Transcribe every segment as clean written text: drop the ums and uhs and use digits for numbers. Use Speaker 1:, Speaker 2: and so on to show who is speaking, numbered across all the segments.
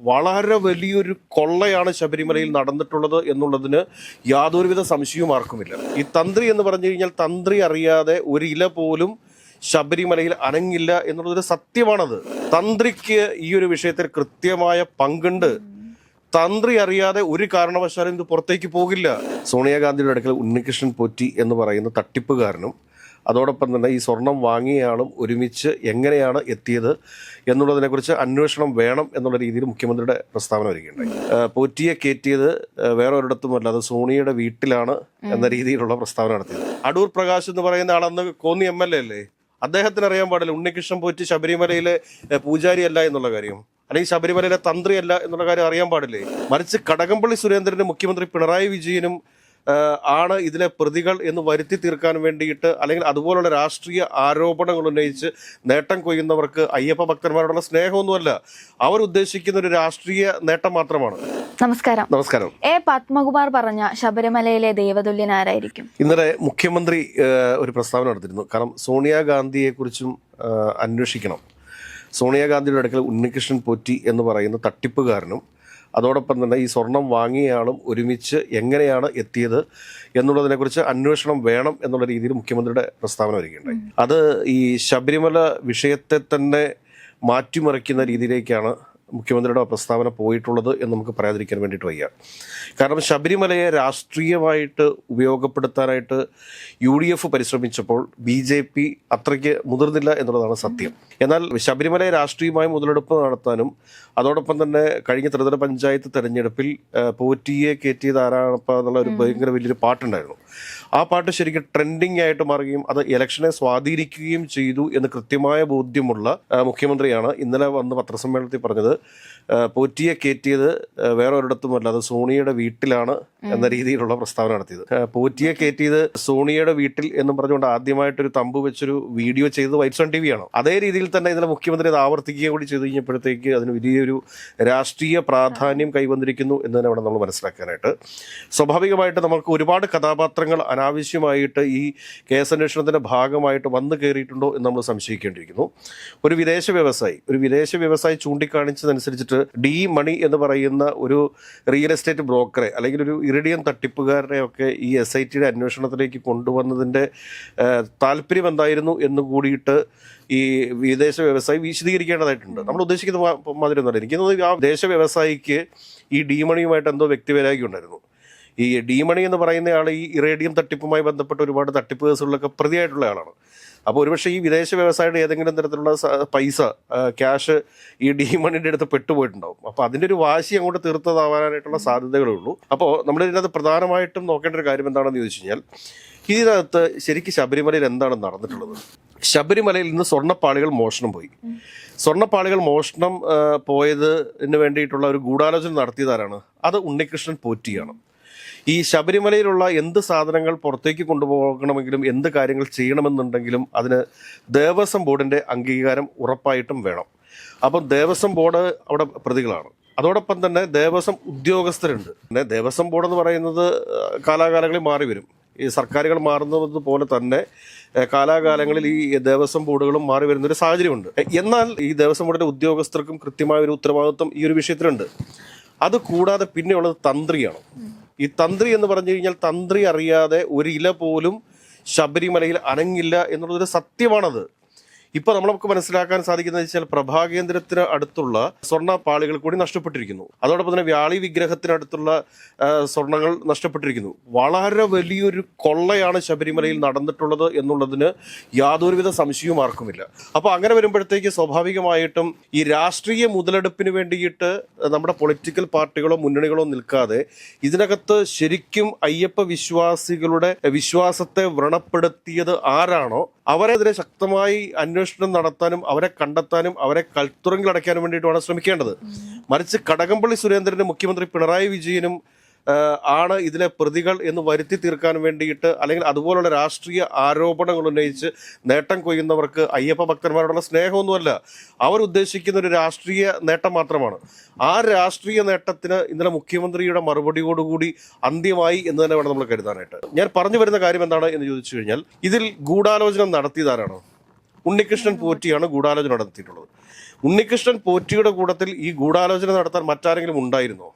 Speaker 1: വളരെ വലിയൊരു കൊള്ളയാണ് ശബരിമലയിൽ നടന്നിട്ടുള്ളത് എന്നുള്ളതിന് യാതൊരുവിധ സംശയവും ആർക്കുമില്ല. ഈ തന്ത്രി എന്ന് പറഞ്ഞു കഴിഞ്ഞാൽ തന്ത്രി അറിയാതെ ഒരു ഇല പോലും ശബരിമലയിൽ അനങ്ങില്ല എന്നുള്ളതൊരു സത്യമാണത്. തന്ത്രിക്ക് ഈ ഒരു വിഷയത്തിൽ കൃത്യമായ പങ്കുണ്ട്. തന്ത്രി അറിയാതെ ഒരു കാരണവശാലും ഇത് പുറത്തേക്ക് പോകില്ല. സോണിയാഗാന്ധിയുടെ അടുക്കൽ ഉണ്ണികൃഷ്ണൻ പോറ്റി എന്ന് പറയുന്ന തട്ടിപ്പുകാരനും അതോടൊപ്പം തന്നെ ഈ സ്വർണം വാങ്ങിയയാളും ഒരുമിച്ച് എങ്ങനെയാണ് എത്തിയത് എന്നുള്ളതിനെക്കുറിച്ച് അന്വേഷണം വേണം എന്നുള്ള രീതിയിൽ മുഖ്യമന്ത്രിയുടെ പ്രസ്താവന വരികയുണ്ടായി. പോറ്റിയെ കയറ്റിയത് വേറെ ഒരിടത്തുമല്ല, അത് സോണിയുടെ വീട്ടിലാണ് എന്ന രീതിയിലുള്ള പ്രസ്താവന നടത്തിയത്. അടൂർ പ്രകാശ് എന്ന് പറയുന്ന ആളന്ന് കോന്നി MLA അല്ലേ, അദ്ദേഹത്തിന് അറിയാൻ പാടില്ല ഉണ്ണികൃഷ്ണൻ പോറ്റി ശബരിമലയിലെ പൂജാരിയല്ല എന്നുള്ള കാര്യം, അല്ലെങ്കിൽ ശബരിമലയിലെ തന്ത്രിയല്ല എന്നുള്ള കാര്യം അറിയാൻ പാടില്ലേ? മറിച്ച് കടകംപള്ളി സുരേന്ദ്രനും മുഖ്യമന്ത്രി പിണറായി വിജയനും ആണ് ഇതിലെ പ്രതികൾ എന്ന് വരുത്തി തീർക്കാൻ വേണ്ടിയിട്ട്, അല്ലെങ്കിൽ അതുപോലുള്ള രാഷ്ട്രീയ ആരോപണങ്ങൾ ഉന്നയിച്ച് നേട്ടം കൊയ്യുന്നവർക്ക് അയ്യപ്പ ഭക്തന്മാരോടുള്ള സ്നേഹമൊന്നുമല്ല, അവർ ഉദ്ദേശിക്കുന്ന ഒരു രാഷ്ട്രീയ നേട്ടം മാത്രമാണ്.
Speaker 2: നമസ്കാരം.
Speaker 1: നമസ്കാരം.
Speaker 2: പത്മകുമാർ പറഞ്ഞ ശബരിമലയിലെ ദൈവതുല്യൻ ആരായിരിക്കും?
Speaker 1: ഇന്നലെ മുഖ്യമന്ത്രി ഒരു പ്രസ്താവന നടത്തിയിരുന്നു. കാരണം സോണിയാഗാന്ധിയെ കുറിച്ചും അന്വേഷിക്കണം. സോണിയാഗാന്ധിയുടെ അടുക്കൽ ഉണ്ണികൃഷ്ണൻ പോറ്റി എന്ന് പറയുന്ന തട്ടിപ്പുകാരനും അതോടൊപ്പം തന്നെ ഈ സ്വർണം വാങ്ങിയയാളും ഒരുമിച്ച് എങ്ങനെയാണ് എത്തിയത് എന്നുള്ളതിനെക്കുറിച്ച് അന്വേഷണം വേണം എന്നുള്ള രീതിയിൽ മുഖ്യമന്ത്രിയുടെ പ്രസ്താവന വരികയുണ്ടായി. അത് ഈ ശബരിമല വിഷയത്തെ തന്നെ മാറ്റിമറിക്കുന്ന രീതിയിലേക്കാണ് മുഖ്യമന്ത്രിയുടെ പ്രസ്താവന പോയിട്ടുള്ളത് എന്ന് നമുക്ക് പറയാതിരിക്കാൻ വേണ്ടിയിട്ട് വയ്യ. കാരണം ശബരിമലയെ രാഷ്ട്രീയമായിട്ട് ഉപയോഗപ്പെടുത്താനായിട്ട് UDF പരിശ്രമിച്ചപ്പോൾ BJP അത്രയ്ക്ക് മുതിർന്നില്ല എന്നുള്ളതാണ് സത്യം. എന്നാൽ ശബരിമലയെ രാഷ്ട്രീയമായി മുതലെടുപ്പ് നടത്താനും അതോടൊപ്പം തന്നെ കഴിഞ്ഞ ത്രിതല പഞ്ചായത്ത് തെരഞ്ഞെടുപ്പിൽ പോറ്റിയെ കയറ്റിയത് ആരാണപ്പ എന്നുള്ള ഒരു ഭയങ്കര വലിയൊരു പാട്ടുണ്ടായിരുന്നു. ആ പാട്ട് ശരിക്കും ട്രെൻഡിങ് ആയിട്ട് മാറുകയും അത് ഇലക്ഷനെ സ്വാധീനിക്കുകയും ചെയ്തു എന്ന് കൃത്യമായ ബോധ്യമുള്ള മുഖ്യമന്ത്രിയാണ് ഇന്നലെ വന്ന് പത്രസമ്മേളനത്തിൽ പറഞ്ഞത് പോറ്റിയെ കയറ്റിയത് വേറെ ഒരിടത്തുമല്ല, അത് സോണിയുടെ വീട്ടിലാണ് എന്ന രീതിയിലുള്ള പ്രസ്താവന നടത്തിയത്. പോറ്റിയെ കയറ്റിയത് സോണിയുടെ വീട്ടിൽ എന്നും പറഞ്ഞുകൊണ്ട് ആദ്യമായിട്ടൊരു തമ്പ് വെച്ചൊരു വീഡിയോ ചെയ്തത് വൈറ്റ് സൺ TV ആണ്. അതേ രീതിയിൽ തന്നെ ഇന്നലെ മുഖ്യമന്ത്രി അത് ആവർത്തിക്കുകയും കൂടി ചെയ്ത് കഴിഞ്ഞപ്പോഴത്തേക്ക് അതിന് വലിയൊരു രാഷ്ട്രീയ പ്രാധാന്യം കൈവന്നിരിക്കുന്നു എന്ന് തന്നെ വേണം നമ്മൾ മനസ്സിലാക്കാനായിട്ട്. സ്വാഭാവികമായിട്ട് നമുക്ക് ഒരുപാട് കഥാപാത്രങ്ങൾ അനാവശ്യമായിട്ട് ഈ കേസന്വേഷണത്തിന്റെ ഭാഗമായിട്ട് വന്നു കയറിയിട്ടുണ്ടോ എന്ന് നമ്മൾ സംശയിക്കേണ്ടിയിരിക്കുന്നു. ഒരു വിദേശ വ്യവസായി ചൂണ്ടിക്കാണിച്ചതനുസരിച്ചിട്ട് ഡി മണി എന്ന് പറയുന്ന ഒരു റിയൽ എസ്റ്റേറ്റ് ബ്രോക്കറെ അല്ലെങ്കിൽ ഒരു ഇറിഡിയം തട്ടിപ്പുകാരനെ ഒക്കെ ഈ SITയുടെ അന്വേഷണത്തിലേക്ക് കൊണ്ടുവന്നതിൻ്റെ താല്പര്യം എന്തായിരുന്നു എന്ന് കൂടിയിട്ട് ഈ വിദേശ വ്യവസായി വിശദീകരിക്കേണ്ടതായിട്ടുണ്ട്. നമ്മൾ ഉദ്ദേശിക്കുന്ന മാതിരി ഒന്നുമല്ല. എനിക്ക് തോന്നുന്നു ആ വിദേശ വ്യവസായിക്ക് ഈ ഡി മണിയുമായിട്ട് എന്തോ വ്യക്തിവൈരാഗ്യം ഉണ്ടായിരുന്നു. ഈ ഡി മണി എന്ന് പറയുന്ന ആൾ ഈ ഇറേഡിയം തട്ടിപ്പുമായി ബന്ധപ്പെട്ട് ഒരുപാട് തട്ടിപ്പ് കേസുകളിലൊക്കെ പ്രതിയായിട്ടുള്ള ആളാണ്. അപ്പോൾ ഒരുപക്ഷെ ഈ വിദേശ വ്യവസായിയുടെ ഏതെങ്കിലും തരത്തിലുള്ള പൈസ ക്യാഷ് ഈ ഡി മണിയുടെ അടുത്ത് പെട്ടുപോയിട്ടുണ്ടാവും. അപ്പോൾ അതിൻ്റെ ഒരു വാശി അങ്ങോട്ട് തീർത്തതാവാനായിട്ടുള്ള സാധ്യതകളേ ഉള്ളൂ. അപ്പോൾ നമ്മൾ ഇതിനകത്ത് പ്രധാനമായിട്ടും നോക്കേണ്ട ഒരു കാര്യം എന്താണെന്ന് ചോദിച്ചു കഴിഞ്ഞാൽ, ഇതിനകത്ത് ശരിക്കും ശബരിമലയിൽ എന്താണ് നടന്നിട്ടുള്ളത്? ശബരിമലയിൽ നിന്ന് സ്വർണ്ണപ്പാളികൾ മോഷണം പോയി. സ്വർണ്ണപ്പാളികൾ മോഷണം പോയതിന് വേണ്ടിയിട്ടുള്ള ഒരു ഗൂഢാലോചന നടത്തിയതാരാണ്? അത് ഉണ്ണികൃഷ്ണൻ പോറ്റിയാണ്. ഈ ശബരിമലയിലുള്ള എന്ത് സാധനങ്ങൾ പുറത്തേക്ക് കൊണ്ടുപോകണമെങ്കിലും എന്ത് കാര്യങ്ങൾ ചെയ്യണമെന്നുണ്ടെങ്കിലും അതിന് ദേവസ്വം ബോർഡിൻ്റെ അംഗീകാരം ഉറപ്പായിട്ടും വേണം. അപ്പം ദേവസ്വം ബോർഡ് അവിടെ പ്രതികളാണ്. അതോടൊപ്പം തന്നെ ദേവസ്വം ഉദ്യോഗസ്ഥരുണ്ട്. പിന്നെ ദേവസ്വം ബോർഡ് എന്ന് പറയുന്നത് കാലാകാലങ്ങളിൽ മാറി വരും. ഈ സർക്കാരുകൾ മാറുന്നത് പോലെ തന്നെ കാലാകാലങ്ങളിൽ ഈ ദേവസ്വം ബോർഡുകളും മാറി വരുന്നൊരു സാഹചര്യമുണ്ട്. എന്നാൽ ഈ ദേവസ്വം ബോർഡിൻ്റെ ഉദ്യോഗസ്ഥർക്കും കൃത്യമായ ഒരു ഉത്തരവാദിത്വം ഈ ഒരു വിഷയത്തിലുണ്ട്. അത് കൂടാതെ പിന്നെയുള്ളത് തന്ത്രിയാണ്. ഈ തന്ത്രി എന്ന് പറഞ്ഞു കഴിഞ്ഞാൽ തന്ത്രി അറിയാതെ ഒരു ഇല പോലും ശബരിമലയിൽ അനങ്ങില്ല എന്നുള്ളതൊരു സത്യമാണത്. ഇപ്പോൾ നമുക്ക് മനസ്സിലാക്കാൻ സാധിക്കുന്നത് വെച്ചാൽ പ്രഭാകേന്ദ്രത്തിന് അടുത്തുള്ള സ്വർണ്ണ പാളികൾ കൂടി നഷ്ടപ്പെട്ടിരിക്കുന്നു. അതോടൊപ്പം തന്നെ വ്യാളി വിഗ്രഹത്തിനടുത്തുള്ള സ്വർണ്ണങ്ങൾ നഷ്ടപ്പെട്ടിരിക്കുന്നു. വളരെ വലിയൊരു കൊള്ളയാണ് ശബരിമലയിൽ നടന്നിട്ടുള്ളത് എന്നുള്ളതിന് യാതൊരുവിധ സംശയവും ആർക്കുമില്ല. അപ്പോൾ അങ്ങനെ വരുമ്പോഴത്തേക്ക് സ്വാഭാവികമായിട്ടും ഈ രാഷ്ട്രീയ മുതലെടുപ്പിന് വേണ്ടിയിട്ട് നമ്മുടെ പൊളിറ്റിക്കൽ പാർട്ടികളോ മുന്നണികളോ നിൽക്കാതെ ഇതിനകത്ത് ശരിക്കും അയ്യപ്പ വിശ്വാസികളുടെ വിശ്വാസത്തെ വ്രണപ്പെടുത്തിയത് ആരാണോ അവരെതിരെ ശക്തമായി അന്വേഷണം നടത്താനും അവരെ കണ്ടെത്താനും അവരെ കൽത്തുറങ്കിൽ അടയ്ക്കാനും വേണ്ടിയിട്ടുമാണ് ശ്രമിക്കേണ്ടത്. മറിച്ച് കടകംപള്ളി സുരേന്ദ്രനും മുഖ്യമന്ത്രി പിണറായി വിജയനും ആണ് ഇതിലെ പ്രതികൾ എന്ന് വരുത്തി തീർക്കാൻ വേണ്ടിയിട്ട്, അല്ലെങ്കിൽ അതുപോലുള്ള രാഷ്ട്രീയ ആരോപണങ്ങൾ ഉന്നയിച്ച് നേട്ടം കൊയ്യുന്നവർക്ക് അയ്യപ്പ ഭക്തന്മാരോടുള്ള സ്നേഹമൊന്നുമല്ല, അവർ ഉദ്ദേശിക്കുന്ന ഒരു രാഷ്ട്രീയ നേട്ടം മാത്രമാണ്. ആ രാഷ്ട്രീയ നേട്ടത്തിന് ഇന്നലെ മുഖ്യമന്ത്രിയുടെ മറുപടിയോടുകൂടി അന്ത്യമായി എന്ന് തന്നെ വേണം നമ്മൾ കരുതാനായിട്ട്. ഞാൻ പറഞ്ഞു വരുന്ന കാര്യം എന്താണ് എന്ന് ചോദിച്ചു കഴിഞ്ഞാൽ, ഇതിൽ ഗൂഢാലോചന നടത്തിയതാരാണ്? ഉണ്ണികൃഷ്ണൻ പോറ്റിയാണ് ഗൂഢാലോചന നടത്തിയിട്ടുള്ളത്. ഉണ്ണികൃഷ്ണൻ പോറ്റിയുടെ കൂട്ടത്തിൽ ഈ ഗൂഢാലോചന നടത്താൻ മറ്റാരെങ്കിലും ഉണ്ടായിരുന്നു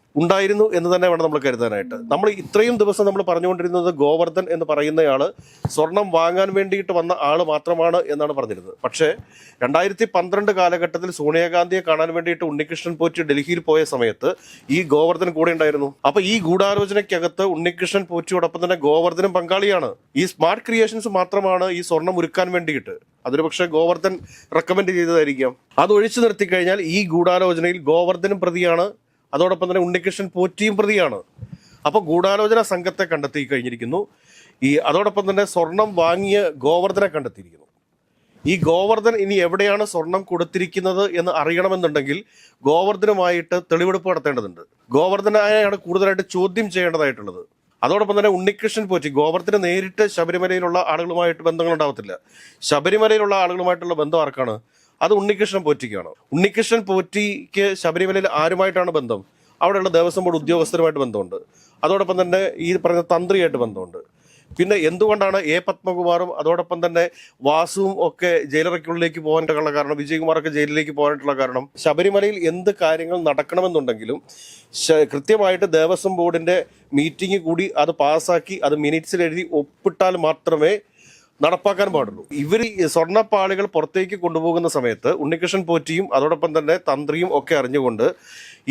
Speaker 1: എന്ന് തന്നെ വേണം നമ്മൾ കരുതാനായിട്ട്. നമ്മൾ ഇത്രയും ദിവസം നമ്മൾ പറഞ്ഞുകൊണ്ടിരുന്നത് ഗോവർദ്ധൻ എന്ന് പറയുന്നയാള് സ്വർണം വാങ്ങാൻ വേണ്ടിയിട്ട് വന്ന ആള് മാത്രമാണ് എന്നാണ് പറഞ്ഞിരുന്നത്. പക്ഷേ 2012 കാലഘട്ടത്തിൽ സോണിയാഗാന്ധിയെ കാണാൻ വേണ്ടിയിട്ട് ഉണ്ണികൃഷ്ണൻ പോറ്റി ഡൽഹിയിൽ പോയ സമയത്ത് ഈ ഗോവർദ്ധൻ കൂടെ ഉണ്ടായിരുന്നു. അപ്പൊ ഈ ഗൂഢാലോചനയ്ക്കകത്ത് ഉണ്ണികൃഷ്ണൻ പോറ്റിയോടൊപ്പം തന്നെ ഗോവർദ്ധനും പങ്കാളിയാണ്. ഈ സ്മാർട്ട് ക്രിയേഷൻസ് മാത്രമാണ് ഈ സ്വർണം ഒരുക്കാൻ വേണ്ടിയിട്ട്. അതൊരു പക്ഷേ ഗോവർദ്ധൻ റെക്കമെൻഡ് ചെയ്തതായിരിക്കാം. അത് ഒഴിച്ചു നിർത്തി കഴിഞ്ഞാൽ ഈ ഗൂഢാലോചനയിൽ ഗോവർദ്ധനും പ്രതിയാണ്, അതോടൊപ്പം തന്നെ ഉണ്ണികൃഷ്ണൻ പോറ്റിയും പ്രതിയാണ്. അപ്പോൾ ഗൂഢാലോചന സംഘത്തെ കണ്ടെത്തി കഴിഞ്ഞിരിക്കുന്നു. അതോടൊപ്പം തന്നെ സ്വർണം വാങ്ങിയ ഗോവർദ്ധനെ കണ്ടെത്തിയിരിക്കുന്നു. ഈ ഗോവർദ്ധൻ ഇനി എവിടെയാണ് സ്വർണം കൊടുത്തിരിക്കുന്നത് എന്ന് അറിയണമെന്നുണ്ടെങ്കിൽ ഗോവർദ്ധനുമായിട്ട് തെളിവെടുപ്പ് നടത്തേണ്ടതുണ്ട്. ഗോവർദ്ധനായാണ് കൂടുതലായിട്ട് ചോദ്യം ചെയ്യേണ്ടതായിട്ടുള്ളത്. അതോടൊപ്പം തന്നെ ഉണ്ണികൃഷ്ണൻ പോറ്റി, ഗോവർദ്ധന് നേരിട്ട് ശബരിമലയിലുള്ള ആളുകളുമായിട്ട് ബന്ധങ്ങൾ ഉണ്ടാവത്തില്ല. ശബരിമലയിലുള്ള ആളുകളുമായിട്ടുള്ള ബന്ധം ആർക്കാണ്? അത് ഉണ്ണികൃഷ്ണൻ പോറ്റിക്കാണ്. ഉണ്ണികൃഷ്ണൻ പോറ്റിക്ക് ശബരിമലയിൽ ആരുമായിട്ടാണ് ബന്ധം? അവിടെയുള്ള ദേവസ്വം ബോർഡ് ഉദ്യോഗസ്ഥരുമായിട്ട് ബന്ധമുണ്ട്. അതോടൊപ്പം തന്നെ ഈ പറഞ്ഞ തന്ത്രിയായിട്ട് ബന്ധമുണ്ട്. പിന്നെ എന്തുകൊണ്ടാണ് എ പത്മകുമാറും അതോടൊപ്പം തന്നെ വാസുവും ഒക്കെ ജയിലറയ്ക്കുള്ളിലേക്ക് പോകാനുള്ള കാരണം, വിജയകുമാറൊക്കെ ജയിലിലേക്ക് പോകാനായിട്ടുള്ള കാരണം, ശബരിമലയിൽ എന്ത് കാര്യങ്ങൾ നടക്കണമെന്നുണ്ടെങ്കിലും കൃത്യമായിട്ട് ദേവസ്വം ബോർഡിന്റെ മീറ്റിംഗ് കൂടി അത് പാസ്സാക്കി അത് മിനിറ്റ്സിൽ എഴുതി ഒപ്പിട്ടാൽ മാത്രമേ നടപ്പാക്കാൻ പാടുള്ളൂ. ഇവർ സ്വർണ്ണപ്പാളികൾ പുറത്തേക്ക് കൊണ്ടുപോകുന്ന സമയത്ത് ഉണ്ണികൃഷ്ണൻ പോറ്റിയും അതോടൊപ്പം തന്നെ തന്ത്രിയും ഒക്കെ അറിഞ്ഞുകൊണ്ട്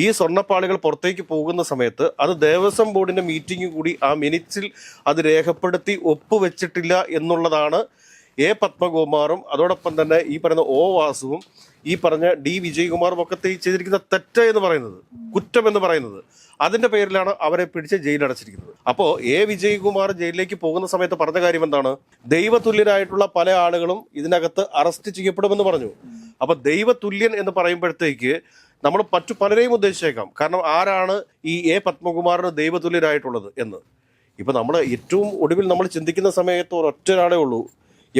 Speaker 1: ഈ സ്വർണ്ണപ്പാളികൾ പുറത്തേക്ക് പോകുന്ന സമയത്ത് അത് ദേവസ്വം ബോർഡിന്റെ മീറ്റിംഗ് കൂടി ആ മിനിറ്റ്സിൽ അത് രേഖപ്പെടുത്തി ഒപ്പുവെച്ചിട്ടില്ല എന്നുള്ളതാണ് എ പത്മകുമാറും അതോടൊപ്പം തന്നെ ഈ പറയുന്ന ഒ വാസുവും ഈ പറഞ്ഞ ഡി വിജയകുമാറും ഒക്കെ ചെയ്തിരിക്കുന്ന തെറ്റ് എന്ന് പറയുന്നത്, കുറ്റം എന്ന് പറയുന്നത്. അതിന്റെ പേരിലാണ് അവരെ പിടിച്ച് ജയിലടച്ചിരിക്കുന്നത്. അപ്പോൾ എ വിജയകുമാർ ജയിലിലേക്ക് പോകുന്ന സമയത്ത് പറഞ്ഞ കാര്യം എന്താണ്? ദൈവതുല്യരായിട്ടുള്ള പല ആളുകളും ഇതിനകത്ത് അറസ്റ്റ് ചെയ്യപ്പെടുമെന്ന് പറഞ്ഞു. അപ്പൊ ദൈവതുല്യൻ എന്ന് പറയുമ്പോഴത്തേക്ക് നമ്മൾ മറ്റു പലരെയും ഉദ്ദേശിച്ചേക്കാം. കാരണം ആരാണ് ഈ എ പത്മകുമാറിന് ദൈവതുല്യരായിട്ടുള്ളത് എന്ന് ഇപ്പൊ നമ്മൾ ഏറ്റവും ഒടുവിൽ നമ്മൾ ചിന്തിക്കുന്ന സമയത്ത് ഒരൊറ്റൊരാളേ ഉള്ളൂ.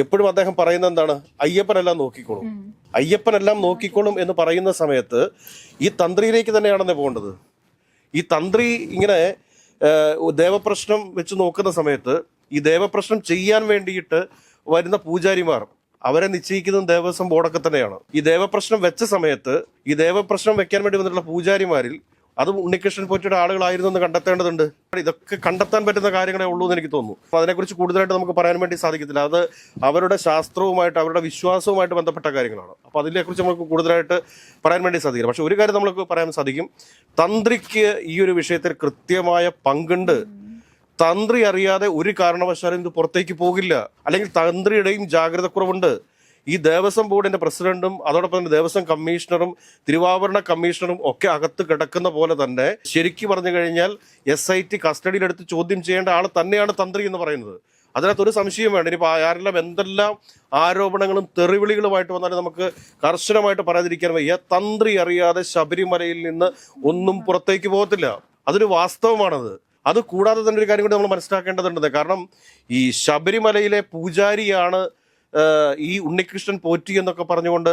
Speaker 1: എപ്പോഴും അദ്ദേഹം പറയുന്നത് എന്താണ്? അയ്യപ്പനെല്ലാം നോക്കിക്കോളും, അയ്യപ്പനെല്ലാം നോക്കിക്കോളും എന്ന് പറയുന്ന സമയത്ത് ഈ തന്ത്രിയിലേക്ക് തന്നെയാണെന്ന് പോകേണ്ടത്. ഈ തന്ത്രി ഇങ്ങനെ ദേവപ്രശ്നം വെച്ച് നോക്കുന്ന സമയത്ത് ഈ ദേവപ്രശ്നം ചെയ്യാൻ വേണ്ടിയിട്ട് വരുന്ന പൂജാരിമാർ അവരെ നിശ്ചയിക്കുന്നത് ദേവസ്വം ബോർഡൊക്കെ തന്നെയാണ്. ഈ ദേവപ്രശ്നം വെച്ച സമയത്ത് ഈ ദേവപ്രശ്നം വെക്കാൻ വേണ്ടി വന്നിട്ടുള്ള പൂജാരിമാരിൽ അത് ഉണ്ണികൃഷ്ണൻ പോറ്റിയുടെ ആളുകളായിരുന്നു എന്ന് കണ്ടെത്തേണ്ടതുണ്ട്. ഇതൊക്കെ കണ്ടെത്താൻ പറ്റുന്ന കാര്യങ്ങളേ ഉള്ളൂ എന്ന് എനിക്ക് തോന്നുന്നു. അപ്പോൾ അതിനെക്കുറിച്ച് കൂടുതലായിട്ട് നമുക്ക് പറയാൻ വേണ്ടി സാധിക്കത്തില്ല. അത് അവരുടെ ശാസ്ത്രവുമായിട്ട് അവരുടെ വിശ്വാസവുമായിട്ട് ബന്ധപ്പെട്ട കാര്യങ്ങളാണ്. അപ്പോൾ അതിനെക്കുറിച്ച് നമുക്ക് കൂടുതലായിട്ട് പറയാൻ വേണ്ടി സാധിക്കില്ല. പക്ഷെ ഒരു കാര്യം നമുക്ക് പറയാൻ സാധിക്കും, തന്ത്രിക്ക് ഈ ഒരു വിഷയത്തിൽ കൃത്യമായ പങ്കുണ്ട്. തന്ത്രി അറിയാതെ ഒരു കാരണവശാലും ഇത് പുറത്തേക്ക് പോകില്ല. അല്ലെങ്കിൽ തന്ത്രിയുടെയും ജാഗ്രത കുറവുണ്ട്. ഈ ദേവസ്വം ബോർഡിന്റെ പ്രസിഡന്റും അതോടൊപ്പം തന്നെ ദേവസ്വം കമ്മീഷണറും തിരുവാഭരണ കമ്മീഷണറും ഒക്കെ അകത്ത് കിടക്കുന്ന പോലെ തന്നെ ശരിക്കും പറഞ്ഞു കഴിഞ്ഞാൽ SIT കസ്റ്റഡിയിലെടുത്ത് ചോദ്യം ചെയ്യേണ്ട ആൾ തന്നെയാണ് തന്ത്രി എന്ന് പറയുന്നത്. അതിനകത്തൊരു സംശയം വേണ്ട. ഇനിയിപ്പോൾ ആരെല്ലാം എന്തെല്ലാം ആരോപണങ്ങളും തെറിവിളികളുമായിട്ട് വന്നാലും നമുക്ക് കർശനമായിട്ട് പറയാതിരിക്കാൻ വയ്യ. തന്ത്രി അറിയാതെ ശബരിമലയിൽ നിന്ന് ഒന്നും പുറത്തേക്ക് പോകത്തില്ല. അതൊരു വാസ്തവമാണത്. അത് കൂടാതെ തന്നെ ഒരു കാര്യം കൂടി നമ്മൾ മനസ്സിലാക്കേണ്ടതുണ്ട്. കാരണം ഈ ശബരിമലയിലെ പൂജാരിയാണ് ഈ ഉണ്ണികൃഷ്ണൻ പോറ്റി എന്നൊക്കെ പറഞ്ഞുകൊണ്ട്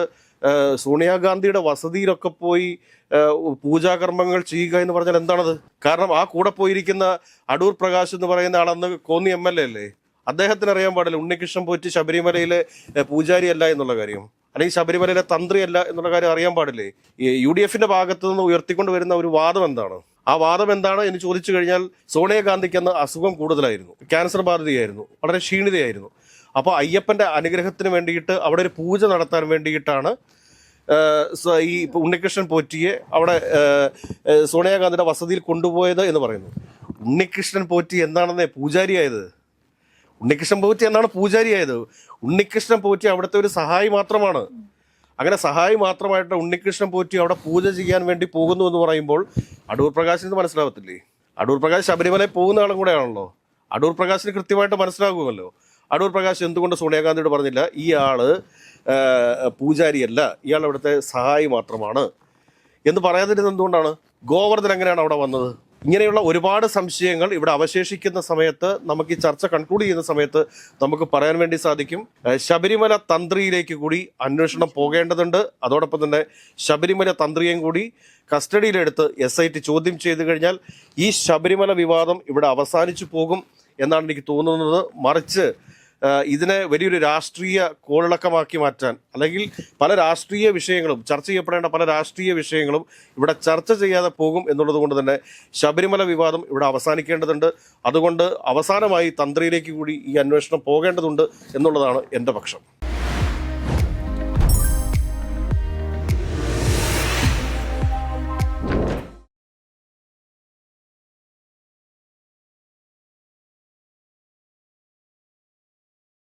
Speaker 1: സോണിയാഗാന്ധിയുടെ വസതിയിലൊക്കെ പോയി പൂജാകർമ്മങ്ങൾ ചെയ്യുക എന്ന് പറഞ്ഞാൽ എന്താണത്? കാരണം ആ കൂടെ പോയിരിക്കുന്ന അടൂർ പ്രകാശ് എന്ന് പറയുന്ന ആളന്ന് കോന്നി MLA അല്ലേ? അദ്ദേഹത്തിന് അറിയാൻ പാടില്ല ഉണ്ണികൃഷ്ണൻ പോറ്റി ശബരിമലയിലെ പൂജാരിയല്ല എന്നുള്ള കാര്യം, അല്ലെങ്കിൽ ശബരിമലയിലെ തന്ത്രിയല്ല എന്നുള്ള കാര്യം അറിയാൻ പാടില്ലേ? UDFന്റെ ഭാഗത്തു നിന്ന് ഉയർത്തിക്കൊണ്ട് വരുന്ന ഒരു വാദം എന്താണ്? ആ വാദം എന്താണ് എന്ന് ചോദിച്ചു കഴിഞ്ഞാൽ സോണിയാഗാന്ധിക്ക് അന്ന് അസുഖം കൂടുതലായിരുന്നു, ക്യാൻസർ ബാധിതയായിരുന്നു, വളരെ ക്ഷീണിതയായിരുന്നു. അപ്പോൾ അയ്യപ്പന്റെ അനുഗ്രഹത്തിന് വേണ്ടിയിട്ട് അവിടെ ഒരു പൂജ നടത്താൻ വേണ്ടിയിട്ടാണ് ഈ ഉണ്ണികൃഷ്ണൻ പോറ്റിയെ അവിടെ സോണിയാഗാന്ധിയുടെ വസതിയിൽ കൊണ്ടുപോയത് എന്ന് പറയുന്നു. ഉണ്ണികൃഷ്ണൻ പോറ്റി എന്താണെന്നേ പൂജാരിയായത്? ഉണ്ണികൃഷ്ണൻ പോറ്റി എന്നാണ് പൂജാരിയായത്. ഉണ്ണികൃഷ്ണൻ പോറ്റി അവിടുത്തെ ഒരു സഹായി മാത്രമാണ്. അങ്ങനെ സഹായി മാത്രമായിട്ട് ഉണ്ണികൃഷ്ണൻ പോറ്റി അവിടെ പൂജ ചെയ്യാൻ വേണ്ടി പോകുന്നു എന്ന് പറയുമ്പോൾ അടൂർ പ്രകാശിന് മനസ്സിലാവത്തില്ലേ? അടൂർ പ്രകാശ് ശബരിമലയിൽ പോകുന്ന ആളും കൂടെ ആണല്ലോ. അടൂർ പ്രകാശിന് കൃത്യമായിട്ട് മനസ്സിലാകുമല്ലോ. അടൂർ പ്രകാശ് എന്തുകൊണ്ട് സോണിയാഗാന്ധിയോട് പറഞ്ഞില്ല ഇയാള് പൂജാരിയല്ല, ഇയാൾ അവിടുത്തെ സഹായി മാത്രമാണ് എന്ന് പറയാതിരുന്നത് എന്തുകൊണ്ടാണ്? ഗോവർദ്ധൻ എങ്ങനെയാണ് അവിടെ വന്നത്? ഇങ്ങനെയുള്ള ഒരുപാട് സംശയങ്ങൾ ഇവിടെ അവശേഷിക്കുന്ന സമയത്ത് നമുക്ക് ഈ ചർച്ച കൺക്ലൂഡ് ചെയ്യുന്ന സമയത്ത് നമുക്ക് പറയാൻ വേണ്ടി സാധിക്കും, ശബരിമല തന്ത്രിയിലേക്ക് കൂടി അന്വേഷണം പോകേണ്ടതുണ്ട്. അതോടൊപ്പം തന്നെ ശബരിമല തന്ത്രിയെയും കൂടി കസ്റ്റഡിയിലെടുത്ത് SIT ചോദ്യം ചെയ്തു കഴിഞ്ഞാൽ ഈ ശബരിമല വിവാദം ഇവിടെ അവസാനിച്ചു പോകും എന്നാണ് എനിക്ക് തോന്നുന്നത്. മറിച്ച് ഇതിനെ വലിയൊരു രാഷ്ട്രീയ കോളിളക്കമാക്കി മാറ്റാൻ, അല്ലെങ്കിൽ പല രാഷ്ട്രീയ വിഷയങ്ങളും ചർച്ച ചെയ്യപ്പെടേണ്ട പല രാഷ്ട്രീയ വിഷയങ്ങളും ഇവിടെ ചർച്ച ചെയ്യാതെ പോകും എന്നുള്ളത് കൊണ്ട് തന്നെ ശബരിമല വിവാദം ഇവിടെ അവസാനിക്കേണ്ടതുണ്ട്. അതുകൊണ്ട് അവസാനമായി തന്ത്രിയിലേക്ക് കൂടി ഈ അന്വേഷണം പോകേണ്ടതുണ്ട് എന്നുള്ളതാണ് എൻ്റെ പക്ഷം.